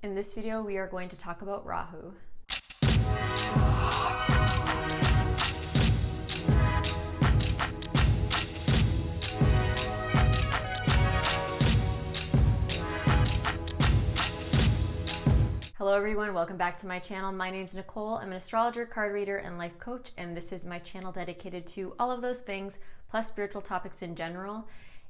In this video, we are going to talk about Rahu. Hello everyone, welcome back to my channel. My name is Nicole. I'm an astrologer, card reader, and life coach, and this is my channel dedicated to all of those things, plus spiritual topics in general.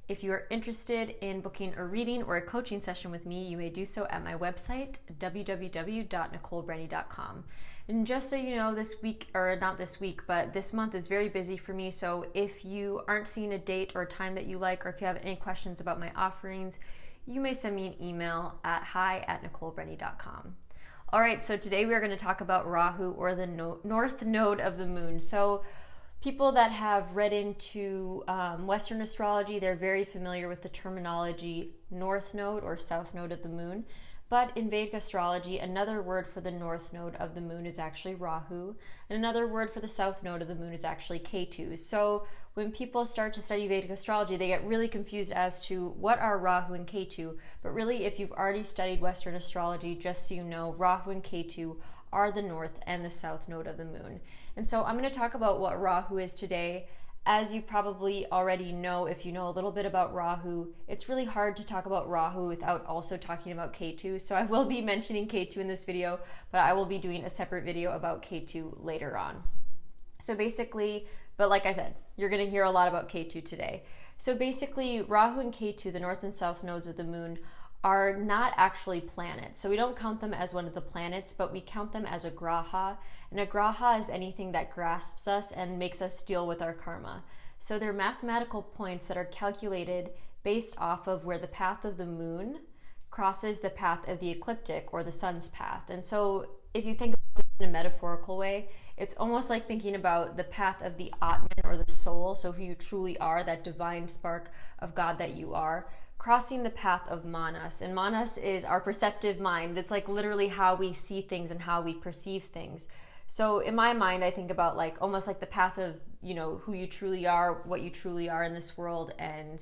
If you are interested in booking a reading or a coaching session with me, you may do so at my website, www.nicolebrenny.com. And just so you know, this week, or not this week, but this month is very busy for me, so if you aren't seeing a date or a time that you like, or if you have any questions about my offerings, you may send me an email at hi@nicolebrenny.com. All right, so today we are going to talk about Rahu, or the north node of the moon. So people that have read into Western astrology, they're very familiar with the terminology north node or south node of the moon. But in Vedic astrology, another word for the north node of the moon is actually Rahu, and another word for the south node of the moon is actually Ketu. So when people start to study Vedic astrology, they get really confused as to what are Rahu and Ketu. But really, if you've already studied Western astrology, just so you know, Rahu and Ketu are the north and the south node of the moon. And so I'm going to talk about what Rahu is today. As you probably already know, if you know a little bit about Rahu, it's really hard to talk about Rahu without also talking about Ketu. So I will be mentioning Ketu in this video, but I will be doing a separate video about Ketu later on. So basically, but like I said, you're going to hear a lot about Ketu today. So basically, Rahu and Ketu, the north and south nodes of the moon, are not actually planets. So we don't count them as one of the planets, but we count them as a graha. And a graha is anything that grasps us and makes us deal with our karma. So they're mathematical points that are calculated based off of where the path of the moon crosses the path of the ecliptic, or the sun's path. And so if you think about this in a metaphorical way, it's almost like thinking about the path of the Atman, or the soul, so who you truly are, that divine spark of God that you are, crossing the path of Manas. And Manas is our perceptive mind. It's like literally how we see things and how we perceive things. So in my mind, I think about like almost like the path of, you know, who you truly are, what you truly are in this world, and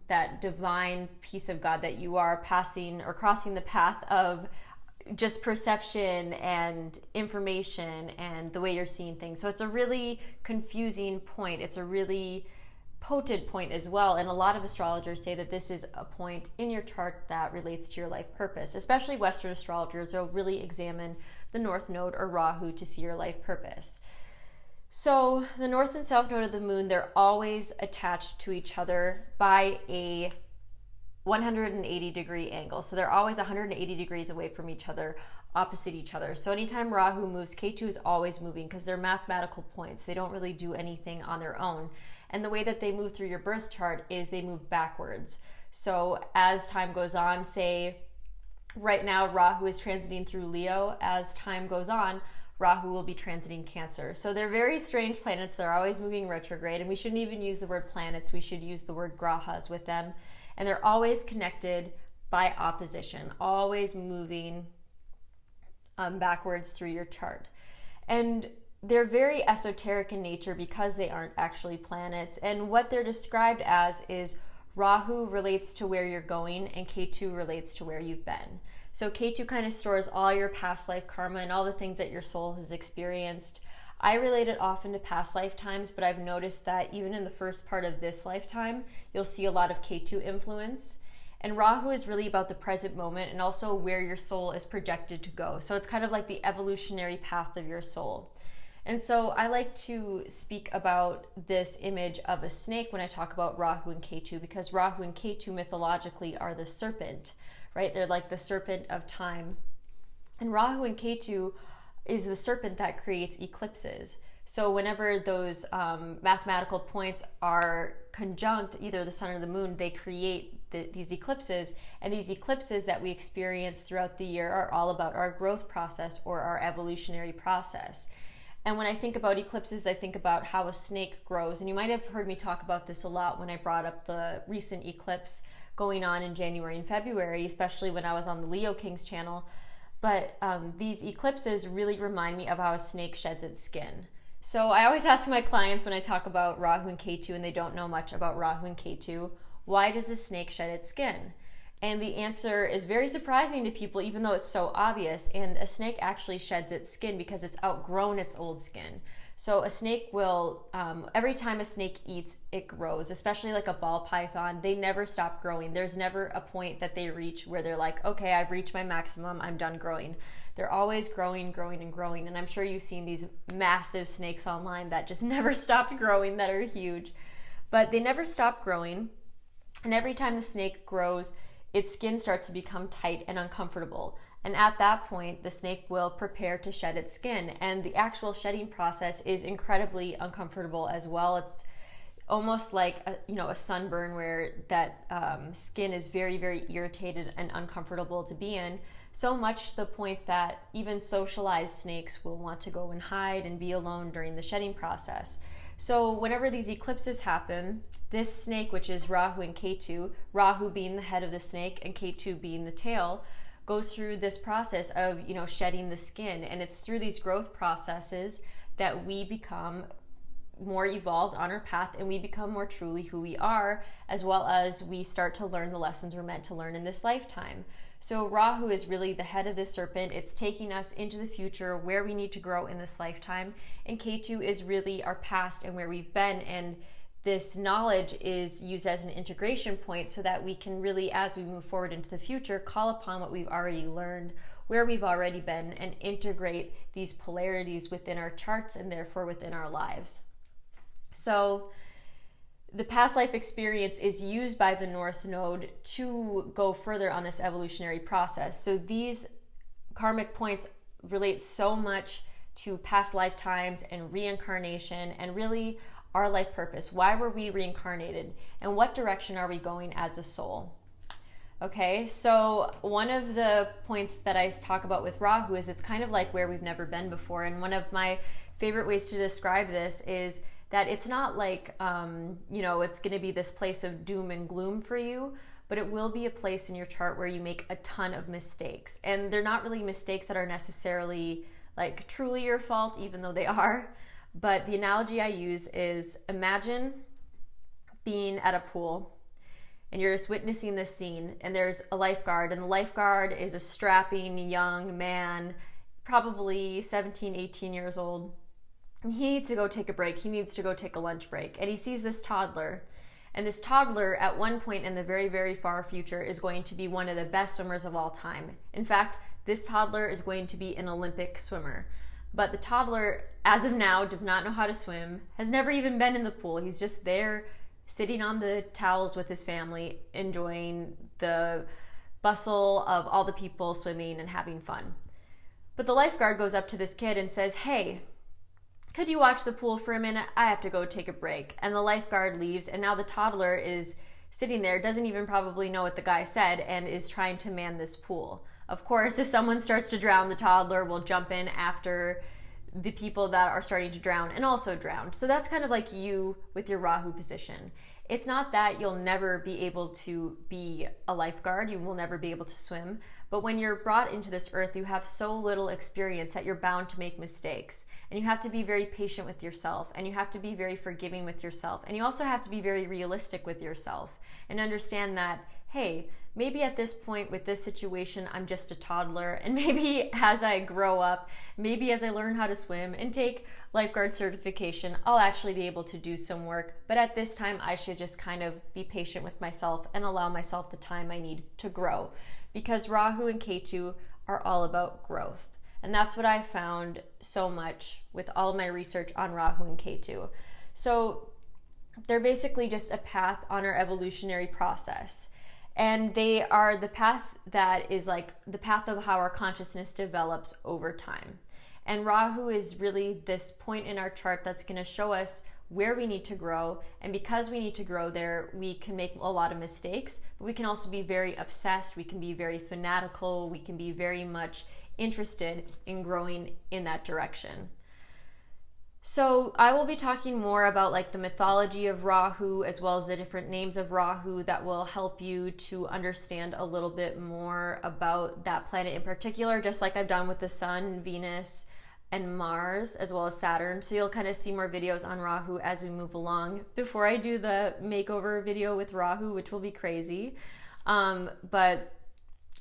that divine piece of God that you are passing or crossing the path of just perception and information and the way you're seeing things. So it's a really confusing point. It's a really potent point as well, and a lot of astrologers say that this is a point in your chart that relates to your life purpose. Especially Western astrologers will really examine the north node or Rahu to see your life purpose. So the north and south node of the moon, they're always attached to each other by a 180 degree angle. So they're always 180 degrees away from each other, opposite each other. So anytime Rahu moves, Ketu is always moving, because they're mathematical points. They don't really do anything on their own. And the way that they move through your birth chart is they move backwards. So as time goes on, say right now Rahu is transiting through Leo. As time goes on, Rahu will be transiting Cancer. So they're very strange planets. They're always moving retrograde, and we shouldn't even use the word planets. We should use the word grahas with them. And they're always connected by opposition, always moving backwards through your chart. And they're very esoteric in nature because they aren't actually planets. And what they're described as is Rahu relates to where you're going, and Ketu relates to where you've been. So Ketu kind of stores all your past life karma and all the things that your soul has experienced. I relate it often to past lifetimes, but I've noticed that even in the first part of this lifetime, you'll see a lot of Ketu influence. And Rahu is really about the present moment and also where your soul is projected to go. So it's kind of like the evolutionary path of your soul. And so I like to speak about this image of a snake when I talk about Rahu and Ketu, because Rahu and Ketu mythologically are the serpent, right? They're like the serpent of time. And Rahu and Ketu is the serpent that creates eclipses. So whenever those mathematical points are conjunct, either the sun or the moon, they create these eclipses. And these eclipses that we experience throughout the year are all about our growth process or our evolutionary process. And when I think about eclipses, I think about how a snake grows. And you might have heard me talk about this a lot when I brought up the recent eclipse going on in January and February, especially when I was on the Leo Kings channel. But these eclipses really remind me of how a snake sheds its skin. So I always ask my clients when I talk about Rahu and Ketu and they don't know much about Rahu and Ketu, why does a snake shed its skin? And the answer is very surprising to people, even though it's so obvious. And a snake actually sheds its skin because it's outgrown its old skin. So a snake will, every time a snake eats, it grows, especially like a ball python. They never stop growing. There's never a point that they reach where they're like, okay, I've reached my maximum, I'm done growing. They're always growing, growing, and growing. And I'm sure you've seen these massive snakes online that just never stopped growing, that are huge. But they never stop growing. And every time the snake grows, its skin starts to become tight and uncomfortable. And at that point, the snake will prepare to shed its skin. And the actual shedding process is incredibly uncomfortable as well. It's almost like a sunburn where that skin is very, very irritated and uncomfortable to be in. So much to the point that even socialized snakes will want to go and hide and be alone during the shedding process. So whenever these eclipses happen, this snake, which is Rahu and Ketu, Rahu being the head of the snake and Ketu being the tail, goes through this process of, shedding the skin. And it's through these growth processes that we become more evolved on our path and we become more truly who we are, as well as we start to learn the lessons we're meant to learn in this lifetime. So Rahu is really the head of the serpent. It's taking us into the future where we need to grow in this lifetime. And Ketu is really our past and where we've been. And this knowledge is used as an integration point so that we can really, as we move forward into the future, call upon what we've already learned, where we've already been, and integrate these polarities within our charts and therefore within our lives. So the past life experience is used by the North Node to go further on this evolutionary process. So these karmic points relate so much to past lifetimes and reincarnation and really our life purpose. Why were we reincarnated? And what direction are we going as a soul? Okay, so one of the points that I talk about with Rahu is it's kind of like where we've never been before. And one of my favorite ways to describe this is that it's not like, it's going to be this place of doom and gloom for you, but it will be a place in your chart where you make a ton of mistakes. And they're not really mistakes that are necessarily like truly your fault, even though they are. But the analogy I use is imagine being at a pool and you're just witnessing this scene and there's a lifeguard, and the lifeguard is a strapping young man, probably 17, 18 years old. And he needs to go take a break. He needs to go take a lunch break. And he sees this toddler. And this toddler, at one point in the very, very far future, is going to be one of the best swimmers of all time. In fact, this toddler is going to be an Olympic swimmer. But the toddler, as of now, does not know how to swim, has never even been in the pool. He's just there sitting on the towels with his family, enjoying the bustle of all the people swimming and having fun. But the lifeguard goes up to this kid and says, "Hey, could you watch the pool for a minute? I have to go take a break." And the lifeguard leaves, and now the toddler is sitting there, doesn't even probably know what the guy said, and is trying to man this pool. Of course, if someone starts to drown, the toddler will jump in after the people that are starting to drown and also drown. So that's kind of like you with your Rahu position. It's not that you'll never be able to be a lifeguard, you will never be able to swim, but when you're brought into this earth, you have so little experience that you're bound to make mistakes. And you have to be very patient with yourself, and you have to be very forgiving with yourself, and you also have to be very realistic with yourself and understand that, hey, maybe at this point with this situation, I'm just a toddler, and maybe as I grow up, maybe as I learn how to swim and take lifeguard certification, I'll actually be able to do some work. But at this time, I should just kind of be patient with myself and allow myself the time I need to grow, because Rahu and Ketu are all about growth. And that's what I found so much with all of my research on Rahu and Ketu. So they're basically just a path on our evolutionary process. And they are the path that is like the path of how our consciousness develops over time. And Rahu is really this point in our chart that's going to show us where we need to grow. And because we need to grow there, we can make a lot of mistakes, but we can also be very obsessed. We can be very fanatical. We can be very much interested in growing in that direction. So I will be talking more about like the mythology of Rahu as well as the different names of Rahu that will help you to understand a little bit more about that planet in particular, just like I've done with the Sun, Venus, and Mars, as well as Saturn. So you'll kind of see more videos on Rahu as we move along before I do the makeover video with Rahu, which will be crazy. But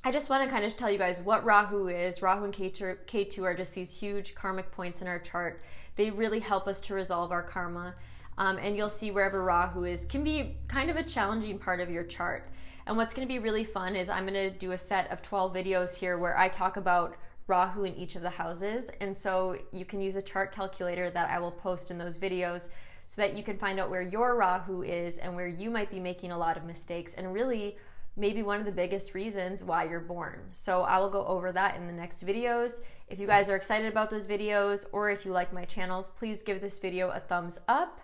I just want to kind of tell you guys what Rahu is. Rahu and Ketu are just these huge karmic points in our chart. They really help us to resolve our karma. And you'll see wherever Rahu is can be kind of a challenging part of your chart. And what's going to be really fun is I'm going to do a set of 12 videos here where I talk about Rahu in each of the houses. And so you can use a chart calculator that I will post in those videos so that you can find out where your Rahu is and where you might be making a lot of mistakes and really maybe one of the biggest reasons why you're born. So I will go over that in the next videos. If you guys are excited about those videos or if you like my channel, please give this video a thumbs up.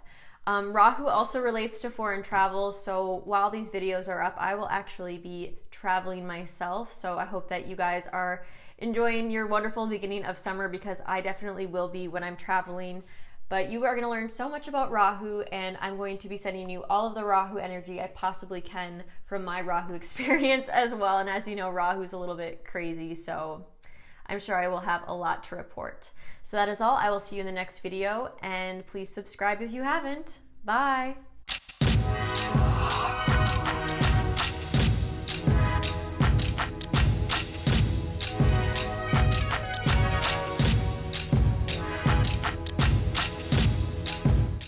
Rahu also relates to foreign travel, so while these videos are up, I will actually be traveling myself. So I hope that you guys are enjoying your wonderful beginning of summer, because I definitely will be when I'm traveling. But you are going to learn so much about Rahu, and I'm going to be sending you all of the Rahu energy I possibly can from my Rahu experience as well. And as you know, Rahu is a little bit crazy, so I'm sure I will have a lot to report. So that is all. I will see you in the next video, and please subscribe if you haven't. Bye.